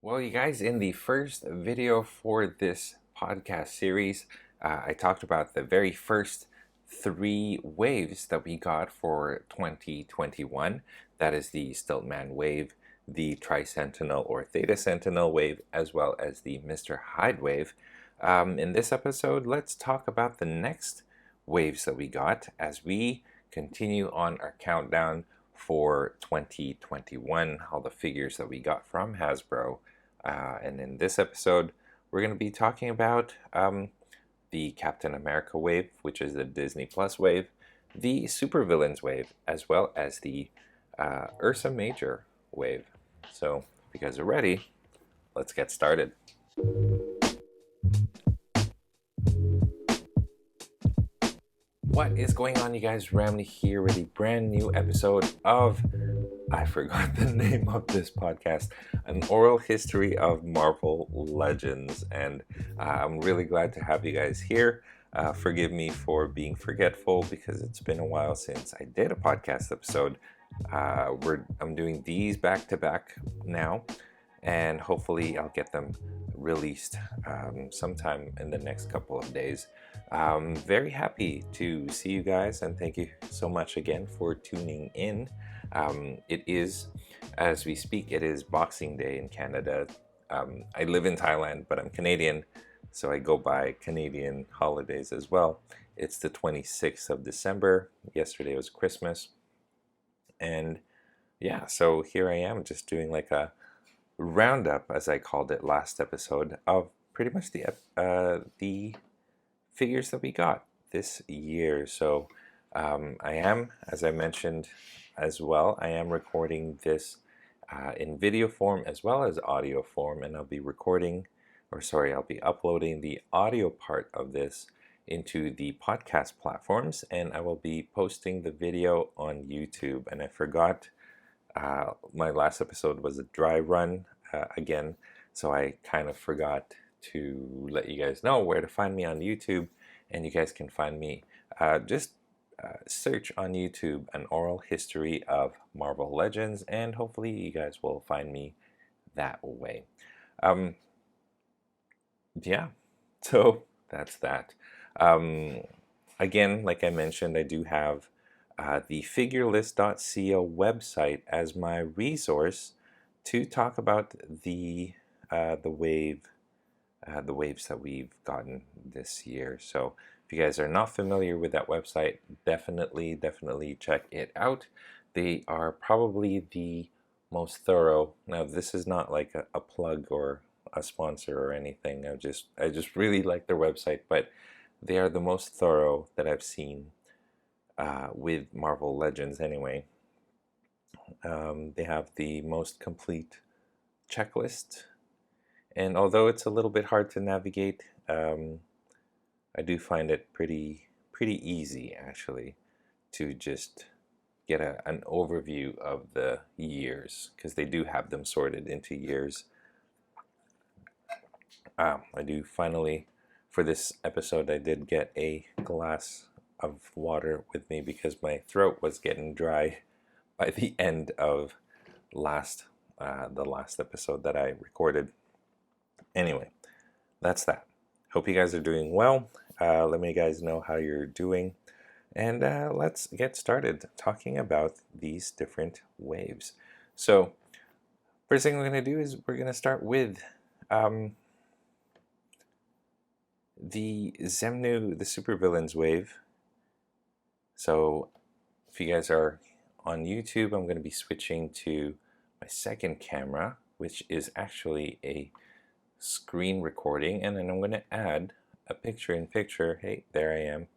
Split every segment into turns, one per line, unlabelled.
Well, you guys, in the first video for this podcast series, I talked about the very first three waves that we got for 2021. That is the Stilt-Man wave, the Tri-Sentinel or Theta Sentinel wave, as well as the Mr. Hyde wave. In this episode, let's talk about the next waves that we got as we continue on our countdown for 2021, all the figures that we got from Hasbro. And in this episode, we're going to be talking about the Captain America wave, which is the Disney Plus wave, the Supervillains wave, as well as the Ursa Major wave. So, if you guys are ready, let's get started. What is going on, you guys? Ramley here with a brand new episode of, I forgot the name of this podcast, an oral history of Marvel Legends. And I'm really glad to have you guys here. Forgive me for being forgetful because it's been a while since I did a podcast episode. I'm doing these back to back now, and hopefully I'll get them released sometime in the next couple of days. Very happy to see you guys, and thank you so much again for tuning in. It is, as we speak, it is Boxing Day in Canada. I live in Thailand, but I'm Canadian, so I go by Canadian holidays as well. It's the 26th of December. Yesterday was Christmas. And yeah, so here I am just doing like a roundup, as I called it last episode, of pretty much the figures that we got this year. So I am, as I mentioned as well, I am recording this in video form as well as audio form, and I'll be uploading the audio part of this into the podcast platforms, and I will be posting the video on YouTube. And I forgot, my last episode was a dry run again, so I kind of forgot to let you guys know where to find me on YouTube. And you guys can find me, just search on YouTube an oral history of Marvel Legends, and hopefully you guys will find me that way. Yeah, so that's that. Again, like I mentioned, I do have the figurelist.co website as my resource to talk about the waves that we've gotten this year. So if you guys are not familiar with that website, definitely check it out. They are probably the most thorough. Now, this is not like a plug or a sponsor or anything. I just really like their website, but they are the most thorough that I've seen with Marvel Legends anyway. They have the most complete checklist, and although it's a little bit hard to navigate, I do find it pretty easy actually to just get an overview of the years, because they do have them sorted into years. I do finally, for this episode, I did get a glass of water with me because my throat was getting dry by the end of the last episode that I recorded. Anyway, that's that. Hope you guys are doing well. Let me guys know how you're doing. And let's get started talking about these different waves. So, first thing we're going to do is we're going to start with the Xemnu, the Supervillains wave. So, if you guys are on YouTube, I'm going to be switching to my second camera, which is actually a screen recording, and then I'm going to add a picture-in-picture. Hey, there I am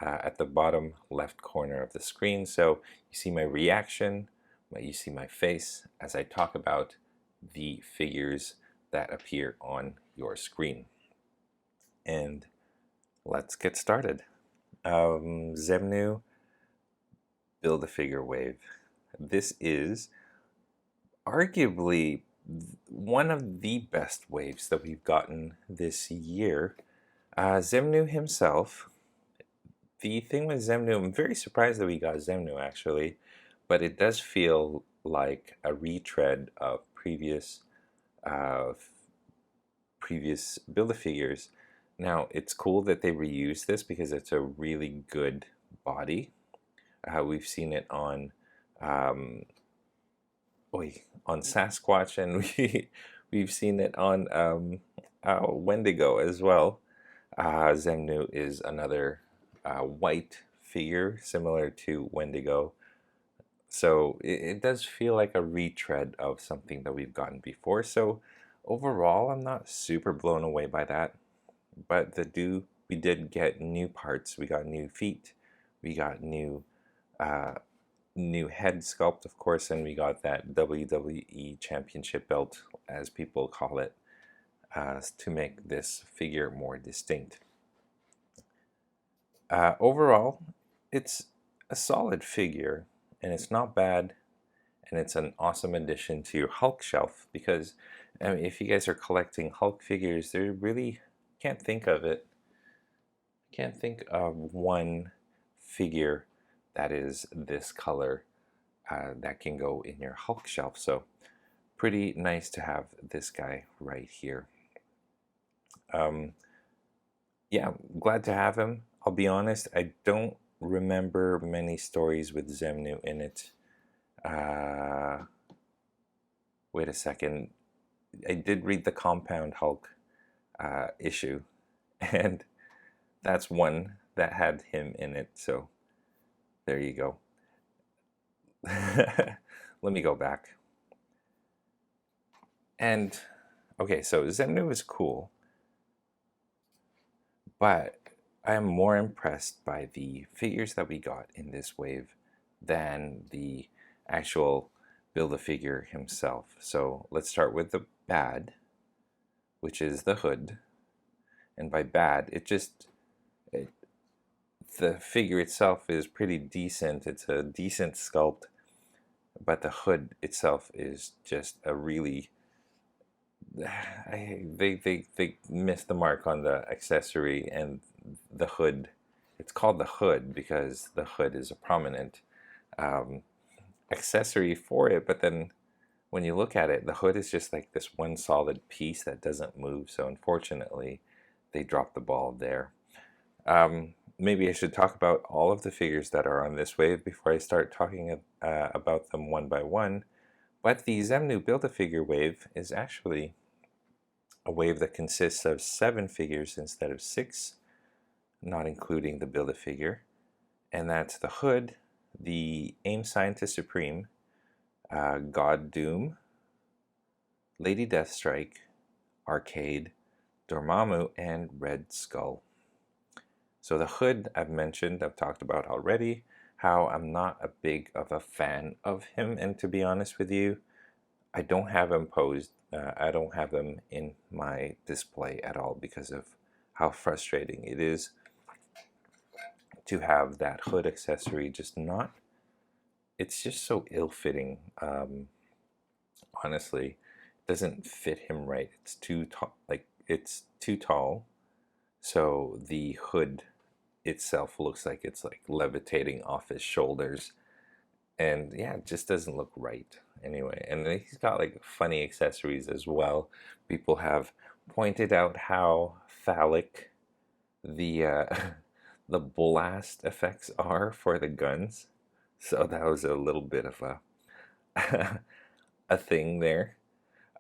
at the bottom left corner of the screen. So you see my reaction, you see my face as I talk about the figures that appear on your screen. And let's get started. Xemnu Build-A-Figure wave. This is arguably one of the best waves that we've gotten this year. Xemnu himself. The thing with Xemnu, I'm very surprised that we got Xemnu actually, but it does feel like a retread of previous uh, previous Build-A-Figures. Now, it's cool that they reuse this because it's a really good body. We've seen it um, on Sasquatch, and we've seen it on Wendigo as well. Zemnu is another white figure similar to Wendigo. So it does feel like a retread of something that we've gotten before. So overall, I'm not super blown away by that. But we did get new parts. We got new feet. We got uh, new head sculpt, of course, and we got that WWE Championship belt, as people call it, to make this figure more distinct. Overall, it's a solid figure, and it's not bad, and it's an awesome addition to your Hulk shelf because, I mean, if you guys are collecting Hulk figures, there really can't think of it. Can't think of one figure that is this color that can go in your Hulk shelf. So pretty nice to have this guy right here. Yeah, glad to have him. I'll be honest, I don't remember many stories with Zemnu in it. Wait a second. I did read the Compound Hulk issue, and that's one that had him in it. So there you go. Let me go back. And okay, so Zemnu is cool, but I am more impressed by the figures that we got in this wave than the actual Build-A-Figure himself. So let's start with the bad, which is the hood. And by bad, the figure itself is pretty decent. It's a decent sculpt, but the hood itself is just a really they missed the mark on the accessory and the hood. It's called the hood because the hood is a prominent um, accessory for it, but then when you look at it, the hood is just like this one solid piece that doesn't move. So unfortunately, they dropped the ball there. Maybe I should talk about all of the figures that are on this wave before I start talking about them one by one. But the Zemnu Build-A-Figure wave is actually a wave that consists of 7 figures instead of 6, not including the Build-A-Figure. And that's the Hood, the AIM Scientist Supreme, God Doom, Lady Deathstrike, Arcade, Dormammu, and Red Skull. So the Hood I've talked about already, how I'm not a big of a fan of him, and to be honest with you, I don't have him posed. I don't have him in my display at all because of how frustrating it is to have that hood accessory it's just so ill-fitting. Honestly, it doesn't fit him right. It's too tall, it's too tall. So the hood itself looks like it's like levitating off his shoulders. And yeah, it just doesn't look right anyway. And then he's got like funny accessories as well. People have pointed out how phallic the the blast effects are for the guns. So that was a little bit of a a thing there.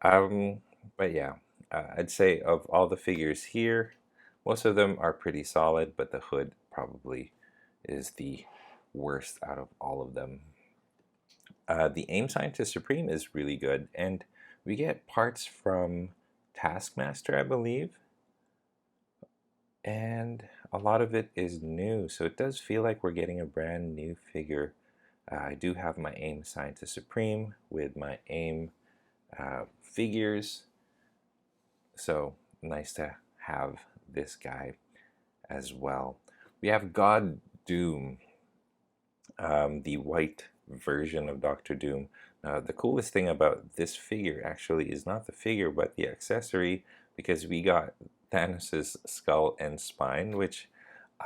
Um, but yeah, I'd say of all the figures here, most of them are pretty solid, but the hood probably is the worst out of all of them. The AIM Scientist Supreme is really good, and we get parts from Taskmaster, I believe, and a lot of it is new, so it does feel like we're getting a brand new figure. I do have my AIM Scientist Supreme with my AIM figures, so nice to have this guy as well. We have God Doom, the white version of Doctor Doom. The coolest thing about this figure actually is not the figure but the accessory, because we got Thanos' skull and spine, which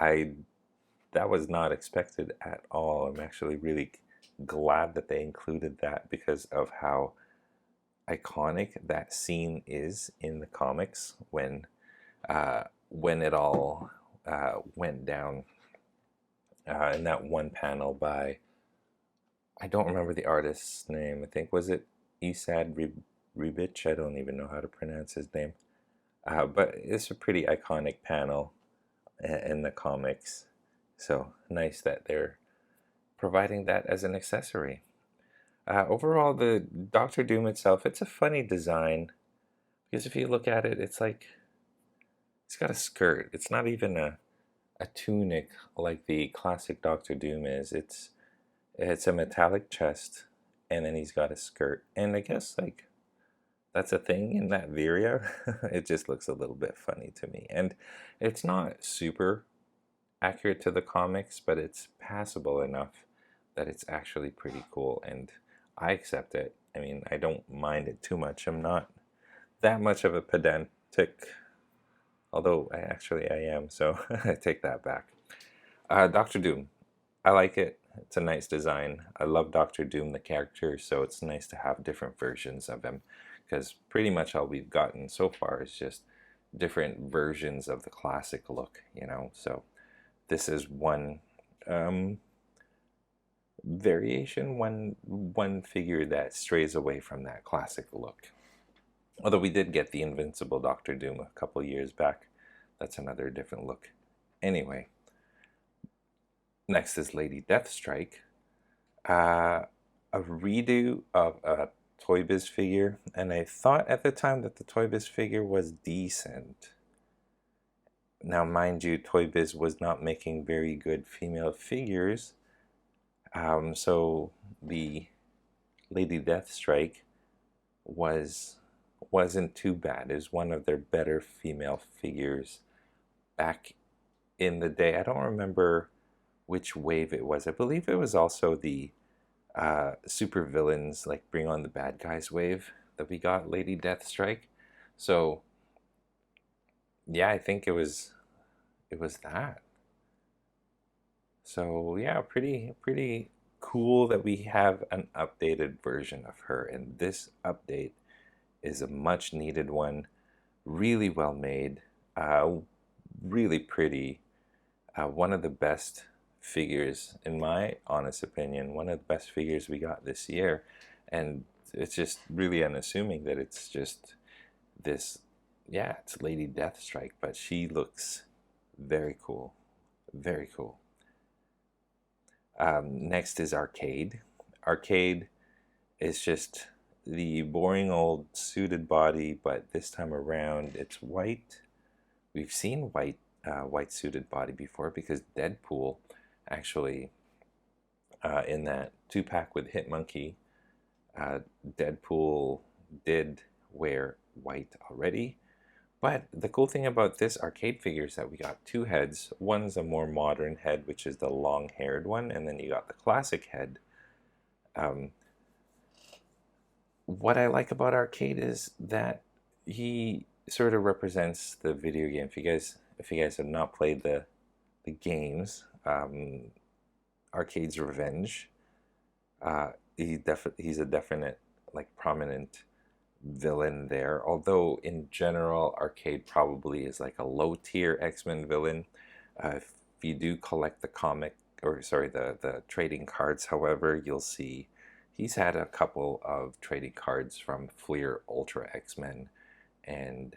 that was not expected at all. I'm actually really glad that they included that because of how iconic that scene is in the comics when it all went down in that one panel by, I don't remember the artist's name. I think, was it Ribic? I don't even know how to pronounce his name. But it's a pretty iconic panel in the comics. So nice that they're providing that as an accessory. Overall, the Doctor Doom itself, it's a funny design. Because if you look at it, it's like, it's got a skirt. It's not even a tunic like the classic Doctor Doom is. It's a metallic chest, and then he's got a skirt. And I guess, like, that's a thing in that Viria. It just looks a little bit funny to me. And it's not super accurate to the comics, but it's passable enough that it's actually pretty cool, and I accept it. I mean, I don't mind it too much. I'm not that much of a pedantic, although I am, so I take that back. Doctor Doom, I like it. It's a nice design. I love Doctor Doom, the character, so it's nice to have different versions of him, because pretty much all we've gotten so far is just different versions of the classic look, so this is one variation, one figure that strays away from that classic look. Although we did get the Invincible Doctor Doom a couple years back. That's another different look. Anyway, next is Lady Deathstrike. A redo of a Toy Biz figure, and I thought at the time that the Toy Biz figure was decent. Now, mind you, Toy Biz was not making very good female figures, so the Lady Deathstrike wasn't too bad. It was one of their better female figures back in the day. I don't remember which wave it was. I believe it was also the super villains, like Bring on the Bad Guys wave that we got Lady Deathstrike. So yeah, I think it was that. So yeah, pretty cool that we have an updated version of her, and this update is a much needed one. Really well made, really pretty. One of the best figures, in my honest opinion, one of the best figures we got this year. And it's just really unassuming that it's just this, yeah, it's Lady Deathstrike, but she looks very cool. Very cool. Next is Arcade. Arcade is just the boring old suited body, but this time around it's white. We've seen white suited body before, because Deadpool actually, in that 2-pack with Hitmonkey, Deadpool did wear white already. But the cool thing about this Arcade figure is that we got two heads. One's a more modern head, which is the long-haired one, and then you got the classic head. What I like about Arcade is that he sort of represents the video game. If you guys have not played the games, Arcade's Revenge, he's a definite, like, prominent villain there. Although in general, Arcade probably is like a low tier X-Men villain. If you do collect the the trading cards, however, you'll see he's had a couple of trading cards from Fleer Ultra X-Men, and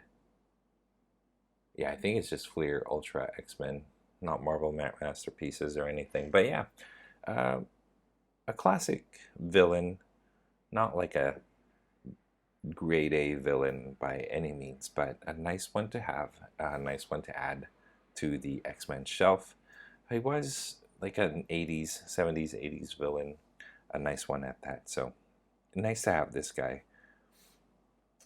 yeah, I think it's just Fleer Ultra X-Men, not Marvel Masterpieces or anything. But yeah, a classic villain, not like a grade A villain by any means, but a nice one to have, a nice one to add to the X-Men shelf. He was like an 80s, 70s, 80s villain, a nice one at that. So nice to have this guy.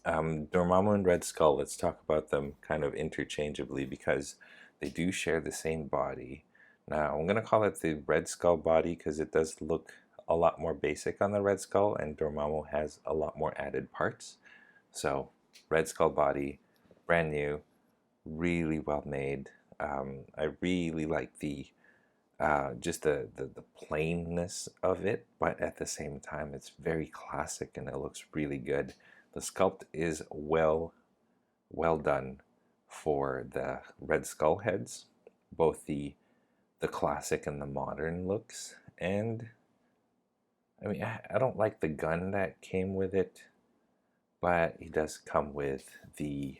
Dormammu and Red Skull, let's talk about them kind of interchangeably, because they do share the same body. Now, I'm going to call it the Red Skull body because it does look a lot more basic on the Red Skull, and Dormammu has a lot more added parts. So, Red Skull body, brand new, really well made. I really like the just the plainness of it, but at the same time, it's very classic and it looks really good. The sculpt is well done for the Red Skull heads, both the classic and the modern looks. And I mean, I don't like the gun that came with it, but he does come with the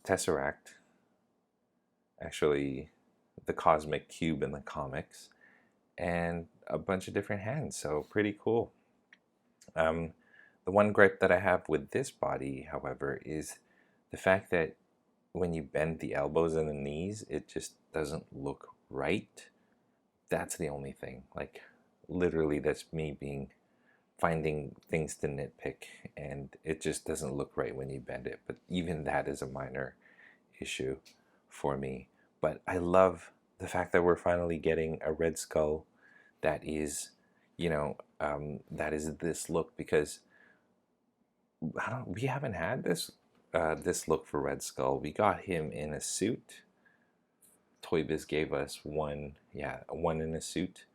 Tesseract, actually the Cosmic Cube in the comics, and a bunch of different hands, so pretty cool. The one gripe that I have with this body, however, is the fact that when you bend the elbows and the knees, it just doesn't look right. That's the only thing. Like, literally, that's me finding things to nitpick, and it just doesn't look right when you bend it. But even that is a minor issue for me. But I love the fact that we're finally getting a Red Skull that is, that is this look, because we haven't had this look for Red Skull. We got him in a suit. Toy Biz gave us one in a suit.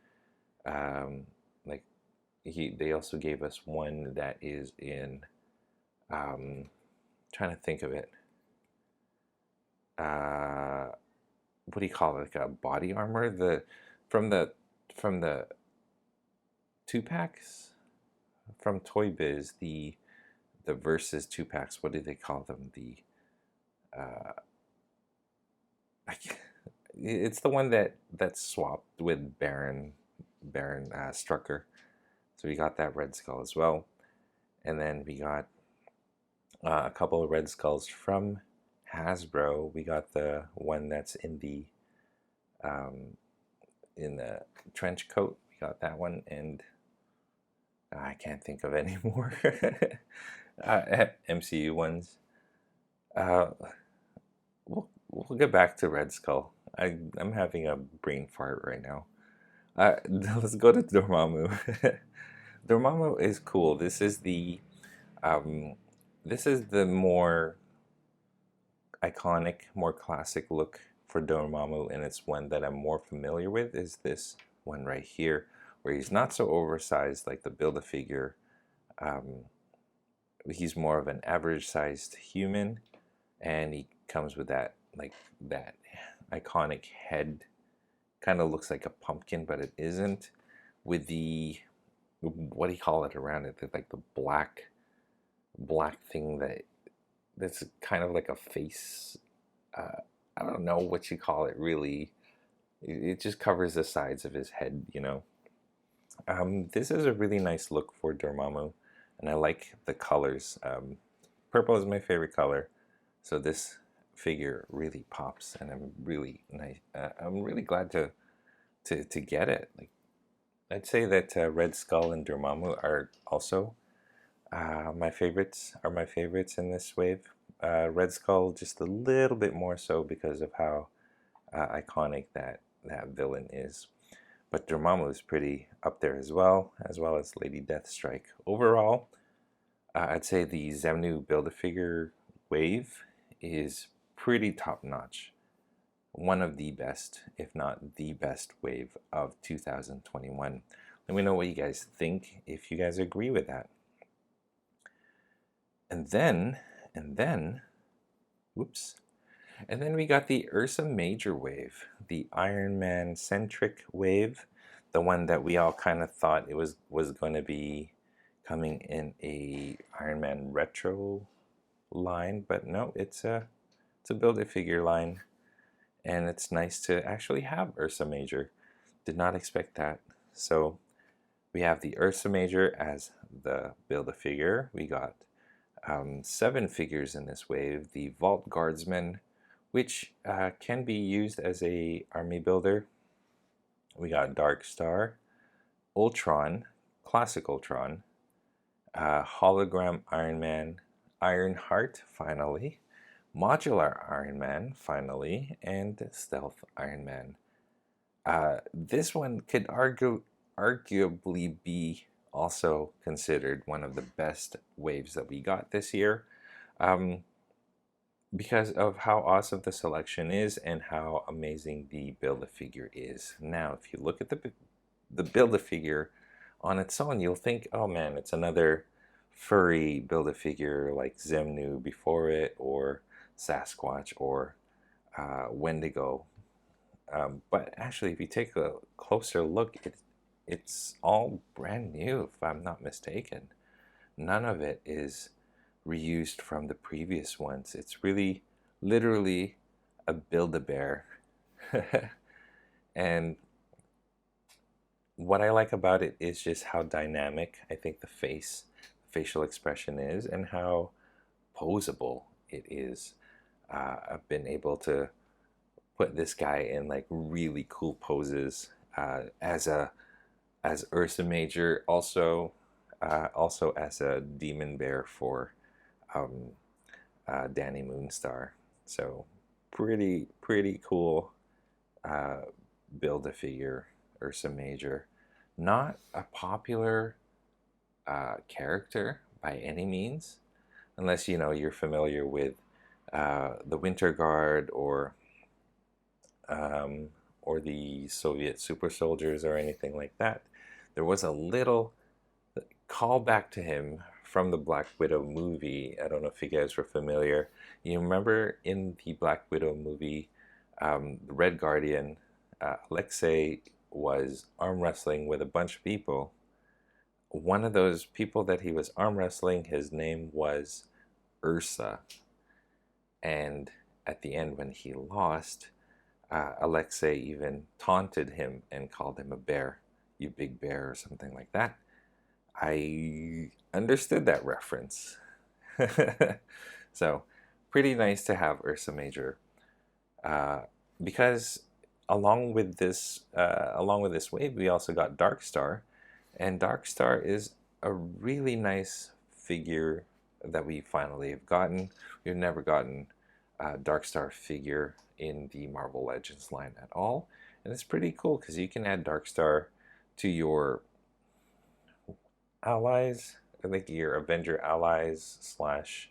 They also gave us one that is in, trying to think of it. What do you call it? Like a body armor? From the 2-packs from Toy Biz, the Versus 2-packs. What do they call them? It's the one that's swapped with Baron Strucker. So we got that Red Skull as well, and then we got a couple of Red Skulls from Hasbro. We got the one that's in the trench coat. We got that one, and I can't think of any more MCU ones. We'll get back to Red Skull. I'm having a brain fart right now. Let's go to Dormammu. Dormammu is cool. This is the more iconic, more classic look for Dormammu, and it's one that I'm more familiar with. Is this one right here, where he's not so oversized like the Build-A-Figure. He's more of an average-sized human, and he comes with that iconic head. Kind of looks like a pumpkin, but it isn't. With the, what do you call it around it? Like the black thing that's kind of like a face. I don't know what you call it really. It just covers the sides of his head, This is a really nice look for Dormammu, and I like the colors. Purple is my favorite color, so this figure really pops, and I'm really glad to get it. Like, I'd say that Red Skull and Dormammu are also my favorites in this wave. Red Skull just a little bit more so because of how iconic that villain is. But Dormammu is pretty up there as well as Lady Deathstrike. Overall, I'd say the Zemnu Build-A-Figure wave is pretty top-notch. One of the best, if not the best wave of 2021. Let me know what you guys think, if you guys agree with that. And then we got the Ursa Major wave, the Iron Man centric wave, the one that we all kind of thought it was going to be coming in a Iron Man retro line, but no, it's a Build-A-Figure line, and it's nice to actually have Ursa Major. Did not expect that. So we have the Ursa Major as the Build-A-Figure. We got 7 figures in this wave. The Vault Guardsman, which can be used as a army builder. We got Dark Star, Ultron, Classic Ultron, Hologram Iron Man, Ironheart, finally, Modular Iron Man, finally, and Stealth Iron Man. This one could arguably be also considered one of the best waves that we got this year, because of how awesome the selection is and how amazing the Build-A-Figure is. Now, if you look at the Build-A-Figure on its own, you'll think, oh man, it's another furry Build-A-Figure like Zemnu before it, or Sasquatch, or Wendigo. But actually, if you take a closer look, it's all brand new, if I'm not mistaken. None of it is reused from the previous ones. It's really literally a Build-A-Bear. And what I like about it is just how dynamic I think the facial expression is, and how posable it is. I've been able to put this guy in like really cool poses as Ursa Major, also as a demon bear for um, Danny Moonstar. So pretty cool uh, Build-A-Figure Ursa Major. Not a popular character by any means, unless you're familiar with the Winter Guard, um, or the Soviet super soldiers or anything like that. There was a little callback to him from the Black Widow movie. I don't know if you guys were familiar. You remember in the Black Widow movie, the Red Guardian, Alexei was arm wrestling with a bunch of people. One of those people that he was arm wrestling, his name was Ursa. And at the end, when he lost, Alexei even taunted him and called him a bear, you big bear, or something like that. I understood that reference. So, pretty nice to have Ursa Major, uh, because along with this wave, we also got Darkstar, and Darkstar is a really nice figure that we finally have gotten. We've never gotten a Darkstar figure in the Marvel Legends line at all, and it's pretty cool because you can add Darkstar to your allies, like your Avenger allies slash,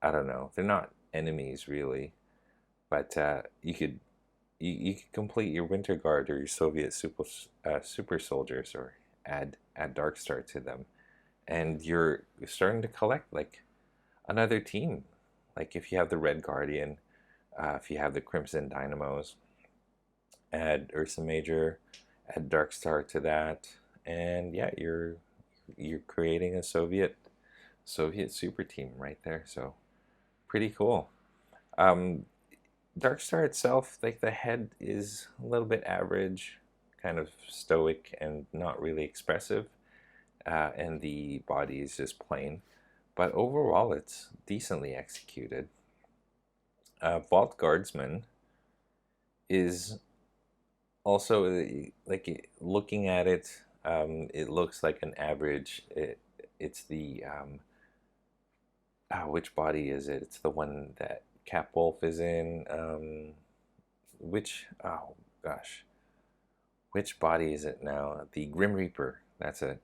I don't know, they're not enemies really, but you could complete your Winter Guard or your Soviet super soldiers, or add Darkstar to them, and you're starting to collect like another team. Like if you have the Red Guardian, if you have the Crimson Dynamos, add Ursa Major, add Darkstar to that, and yeah, you're creating a Soviet super team right there. So pretty cool. Um, Darkstar itself, like the head is a little bit average, kind of stoic and not really expressive, and the body is just plain. But overall, it's decently executed. Vault Guardsman is also looking at it. It looks like an average. It's the which body is it? It's the one that Capwolf is in. Which oh gosh, which body is it now? The Grim Reaper. That's it.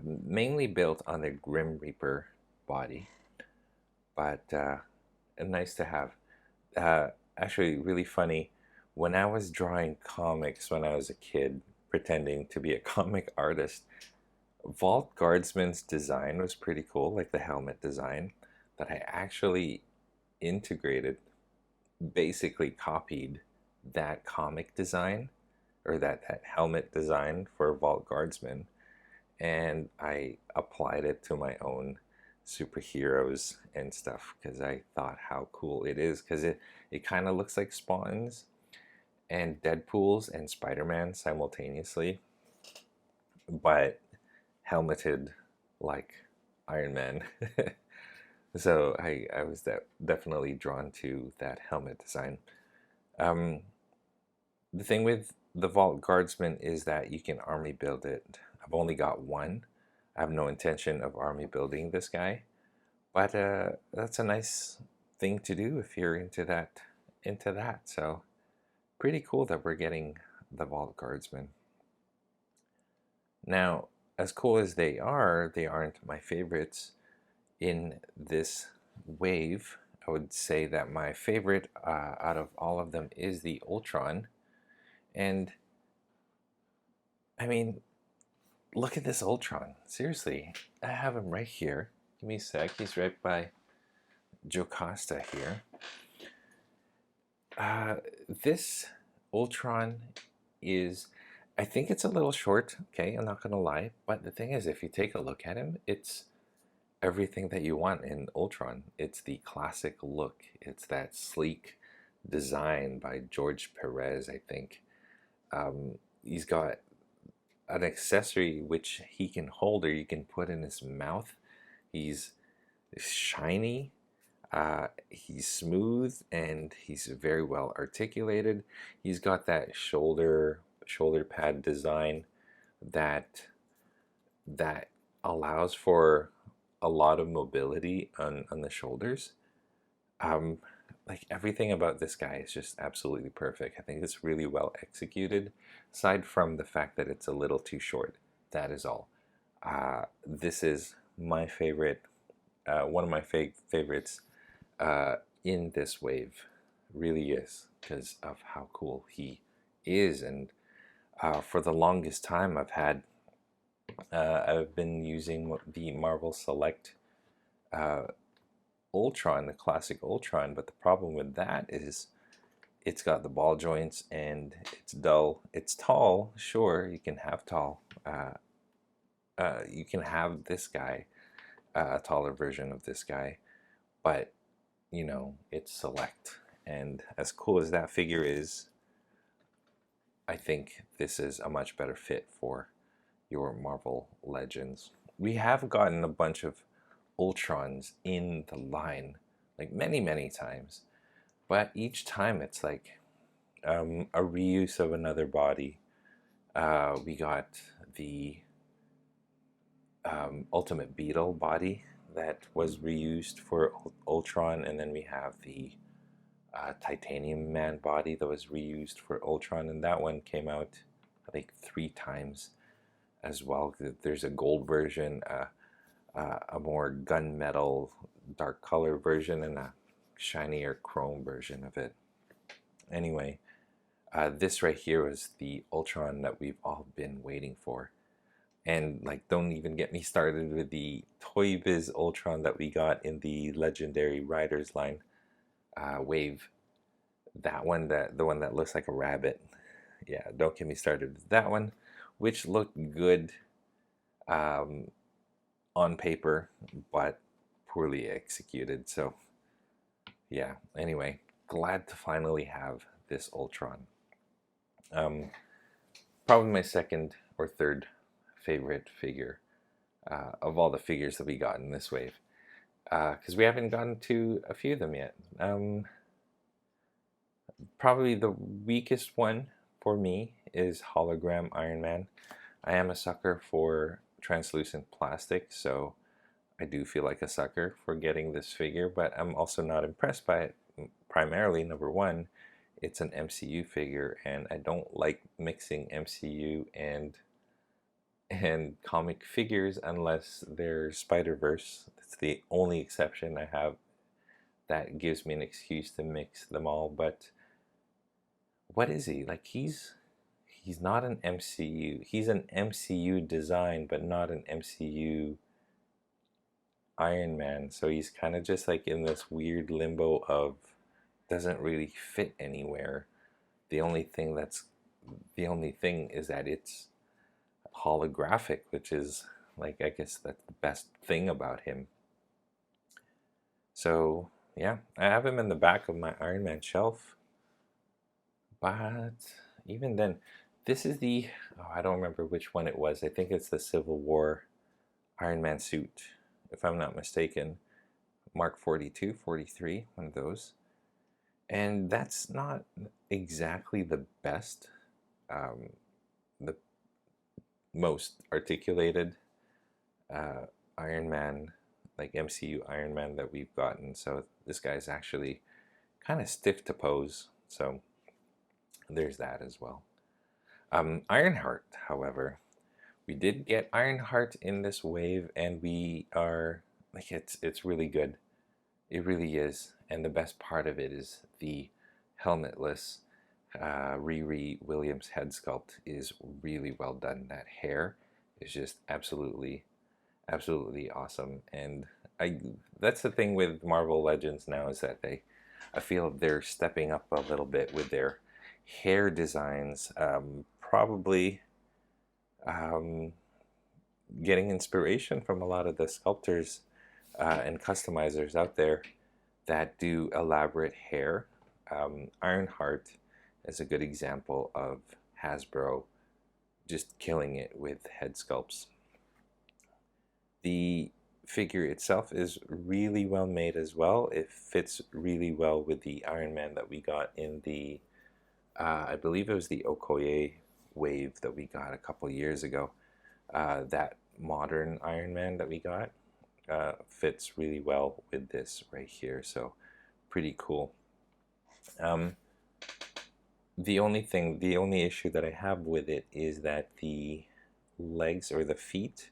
Mainly built on the Grim Reaper body, but nice to have. Actually, really funny. When I was drawing comics when I was a kid, pretending to be a comic artist, Vault Guardsman's design was pretty cool, like the helmet design, that I actually integrated, basically copied that comic design, or that helmet design for Vault Guardsman, and I applied it to my own superheroes and stuff because I thought how cool it is, because it kind of looks like Spawns and Deadpool's and Spider-Man simultaneously, but helmeted like Iron Man. So I was definitely drawn to that helmet design. Um, the thing with the Vault Guardsman is that you can army build it. I've only got one. I have no intention of army building this guy, but that's a nice thing to do if you're into that. So pretty cool that we're getting the Vault Guardsman. Now, as cool as they aren't my favorites in this wave. I would say that my favorite out of all of them is the Ultron. And I mean, look at this Ultron. Seriously, I have him right here. Give me a sec. He's right by Jocasta here. This Ultron is, I think it's a little short, okay, I'm not gonna lie, but the thing is, if you take a look at him, it's everything that you want in Ultron. It's the classic look, it's that sleek design by George Perez, I think. He's got an accessory which he can hold or you can put in his mouth. He's shiny. He's smooth and he's very well articulated. He's got that shoulder pad design that allows for a lot of mobility on the shoulders. Um, like everything about this guy is just absolutely perfect. I think it's really well executed, aside from the fact that it's a little too short. That is all. This is my favorite, one of my favorites in this wave. Really is, because of how cool he is. And for the longest time, I've been using the Marvel Select Ultron, the classic Ultron, but the problem with that is it's got the ball joints and it's dull. It's tall, sure, you can have tall. You can have this guy, a taller version of this guy, but you know, it's Select. And as cool as that figure is, I think this is a much better fit for your Marvel Legends. We have gotten a bunch of Ultrons in the line, like many times, but each time it's like a reuse of another body. We got the Ultimate Beetle body that was reused for Ultron, and then we have the Titanium Man body that was reused for Ultron, and that one came out I think 3 times as well. There's a gold version, a more gunmetal dark color version, and a shinier chrome version of it. Anyway, this right here was the Ultron that we've all been waiting for. And like, don't even get me started with the Toy Biz Ultron that we got in the Legendary Riders line wave. That one, the one that looks like a rabbit. Yeah, don't get me started with that one, which looked good on paper, but poorly executed. So yeah, anyway, glad to finally have this Ultron. Probably my second or third favorite figure of all the figures that we got in this wave, because we haven't gotten to a few of them yet. Probably the weakest one for me is Hologram Iron Man. I am a sucker for translucent plastic, so I do feel like a sucker for getting this figure, but I'm also not impressed by it. Primarily, number one, it's an MCU figure, and I don't like mixing MCU and comic figures unless they're Spider-Verse. That's the only exception I have that gives me an excuse to mix them all. But what is he? Like, he's not an MCU. He's an MCU design, but not an MCU Iron Man. So he's kind of just like in this weird limbo of doesn't really fit anywhere. The only thing is that it's holographic, which is like, I guess that's the best thing about him. So yeah, I have him in the back of my Iron Man shelf, but even then, this is the, I don't remember which one it was. I think it's the Civil War Iron Man suit, if I'm not mistaken. Mark 42, 43, one of those. And that's not exactly the best, the most articulated Iron Man, like MCU Iron Man that we've gotten. So this guy's actually kind of stiff to pose. So there's that as well. Ironheart, however, we did get Ironheart in this wave, and we are like, it's really good. It really is. And the best part of it is the helmetless Riri Williams head sculpt is really well done. That hair is just absolutely awesome. And I that's the thing with Marvel Legends now, is that I feel they're stepping up a little bit with their hair designs. Probably um, getting inspiration from a lot of the sculptors and customizers out there that do elaborate hair. Ironheart is a good example of Hasbro just killing it with head sculpts. The figure itself is really well made as well. It fits really well with the Iron Man that we got in the, I believe it was the Okoye wave that we got a couple years ago. That modern Iron Man that we got fits really well with this right here. So pretty cool. The only issue that I have with it is that the legs or the feet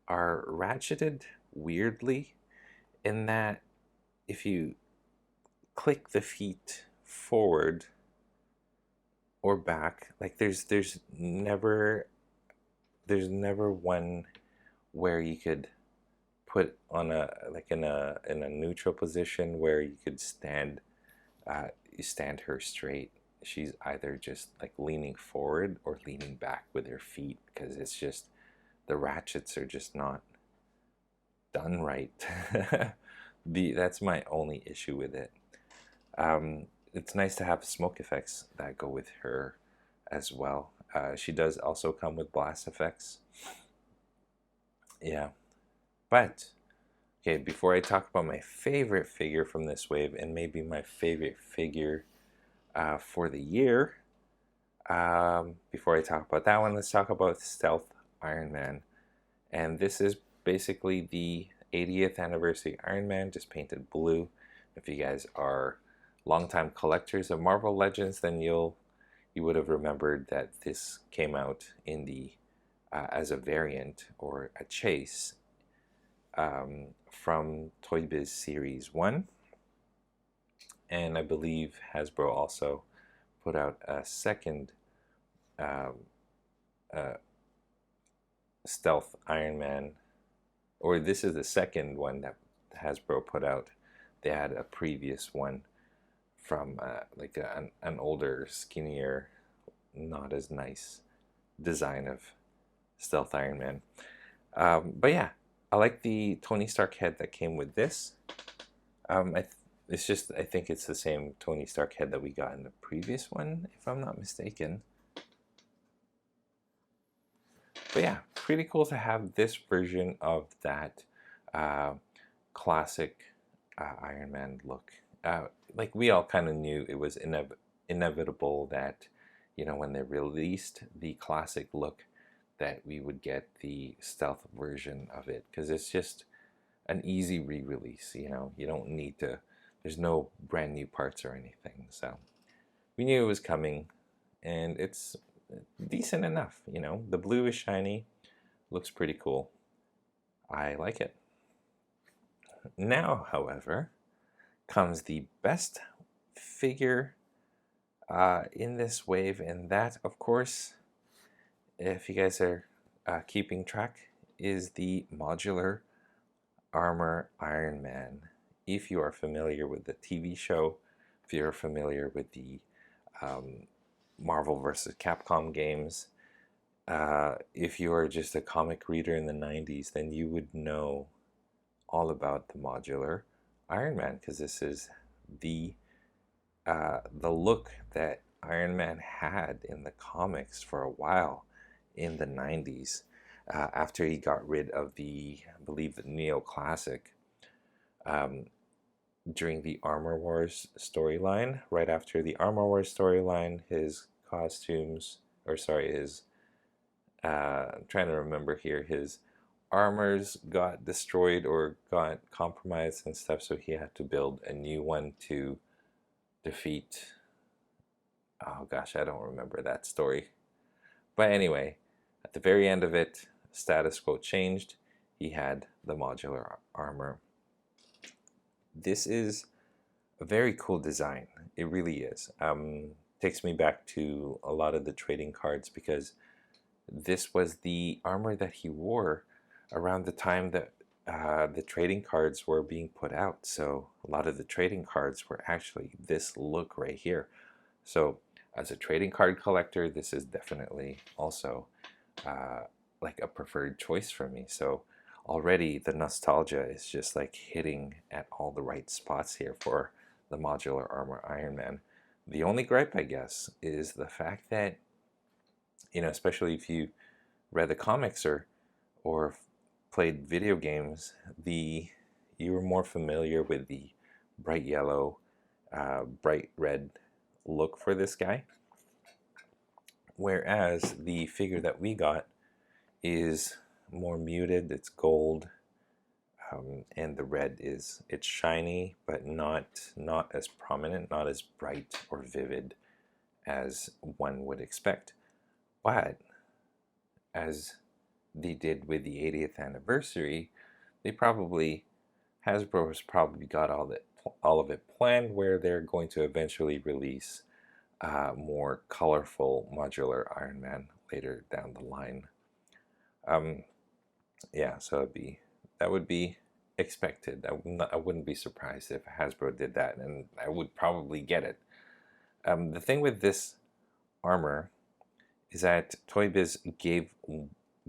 are ratcheted weirdly, in that if you click the feet forward or back, like there's never one where you could put on a, like in a neutral position where you could you stand her straight. She's either just like leaning forward or leaning back with her feet, because it's just, the ratchets are just not done right. That's my only issue with it. It's nice to have smoke effects that go with her as well. She does also come with blast effects. Yeah. But, okay, before I talk about my favorite figure from this wave, and maybe my favorite figure for the year, before I talk about that one, let's talk about Stealth Iron Man. And this is basically the 80th anniversary Iron Man, just painted blue. If you guys are longtime collectors of Marvel Legends, then you would have remembered that this came out in the as a variant or a chase from Toy Biz Series 1. And I believe Hasbro also put out a second uh, Stealth Iron Man, or this is the second one that Hasbro put out. They had a previous one from like an older, skinnier, not as nice design of Stealth Iron Man. But yeah, I like the Tony Stark head that came with this. It's just, I think it's the same Tony Stark head that we got in the previous one, if I'm not mistaken. But yeah, pretty cool to have this version of that classic Iron Man look. Like we all kind of knew it was inevitable that, when they released the classic look, that we would get the stealth version of it, because it's just an easy re-release. You don't need to. There's no brand new parts or anything, so we knew it was coming, and it's decent enough. The blue is shiny, looks pretty cool. I like it. Now, however, comes the best figure in this wave, and that, of course, if you guys are keeping track, is the modular armor Iron Man. If you are familiar with the TV show, if you're familiar with the Marvel vs. Capcom games, if you are just a comic reader in the 90s, then you would know all about the modular Iron Man, because this is the look that Iron Man had in the comics for a while in the 90s, after he got rid of I believe, the neoclassic during the Armor Wars storyline. Right after the Armor Wars storyline, his costumes, or sorry, I'm trying to remember here, his armors got destroyed or got compromised and stuff, so he had to build a new one to defeat, oh gosh, I don't remember that story. But anyway, at the very end of it, status quo changed. He had the modular armor. This is a very cool design. It really is. Takes me back to a lot of the trading cards, because this was the armor that he wore around the time that the trading cards were being put out. So a lot of the trading cards were actually this look right here. So as a trading card collector, this is definitely also like a preferred choice for me. So already the nostalgia is just like hitting at all the right spots here for the modular armor Iron Man. The only gripe, I guess, is the fact that, especially if you read the comics or played video games, you were more familiar with the bright yellow, bright red look for this guy. Whereas the figure that we got is more muted. It's gold, and the red it's shiny, but not as prominent, not as bright or vivid as one would expect. But as they did with the 80th anniversary, Hasbro's probably got all of it planned, where they're going to eventually release more colorful modular Iron Man later down the line. Yeah, so that would be expected. I wouldn't be surprised if Hasbro did that, and I would probably get it. The thing with this armor is that Toy Biz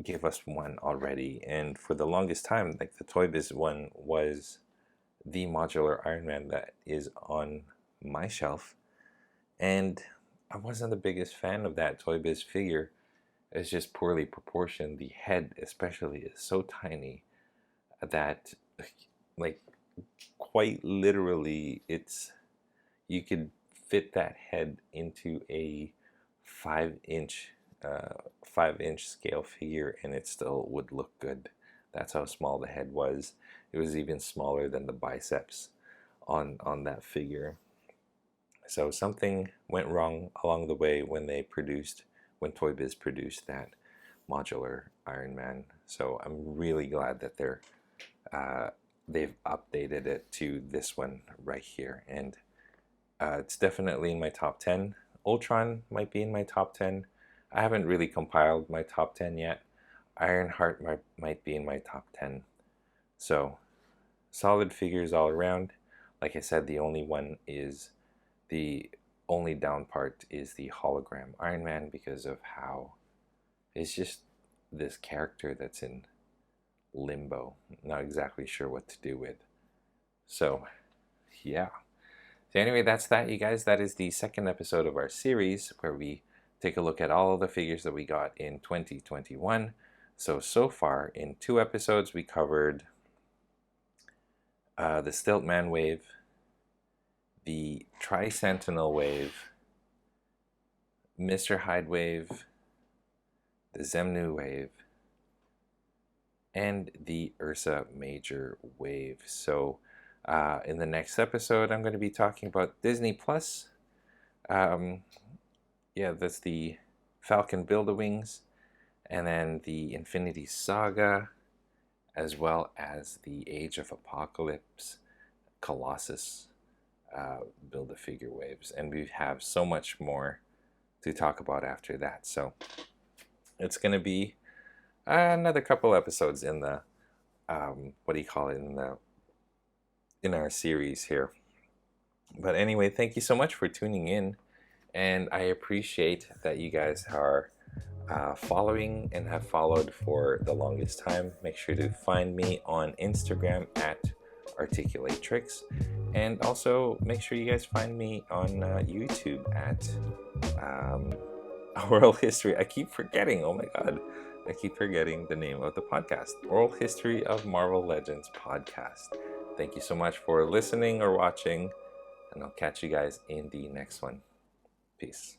gave us one already, and for the longest time, like, the Toy Biz one was the modular Iron Man that is on my shelf, and I wasn't the biggest fan of that Toy Biz figure. It's just poorly proportioned. The head especially is so tiny that, like, quite literally, you could fit that head into a 5-inch scale figure, and it still would look good. That's how small the head was. It was even smaller than the biceps on that figure. So something went wrong along the way when Toy Biz produced that modular Iron Man. So I'm really glad that they've updated it to this one right here, and it's definitely in my top 10. Ultron might be in my top 10. I haven't really compiled my top 10 yet. Ironheart might be in my top 10. So solid figures all around. Like I said, the only down part is the hologram Iron Man, because of how it's just this character that's in limbo, not exactly sure what to do with. So yeah. So anyway, that's that, you guys. That is the second episode of our series where we take a look at all of the figures that we got in 2021. So far in 2 episodes, we covered the Stilt-Man wave, the Tri-Sentinel wave, Mr. Hyde wave, the Zemnu wave, and the Ursa Major wave. So in the next episode, I'm going to be talking about Disney Plus. That's the Falcon Build-A-Wings, and then the Infinity Saga, as well as the Age of Apocalypse Colossus Build-A-Figure waves. And we have so much more to talk about after that. So it's going to be another couple episodes in the in our series here. But anyway, thank you so much for tuning in, and I appreciate that you guys are following and have followed for the longest time. Make sure to find me on Instagram at Articulate Tricks, and also make sure you guys find me on YouTube at Oral History. I keep forgetting. Oh my god, I keep forgetting the name of the podcast. Oral History of Marvel Legends podcast. Thank you so much for listening or watching, and I'll catch you guys in the next one. Peace.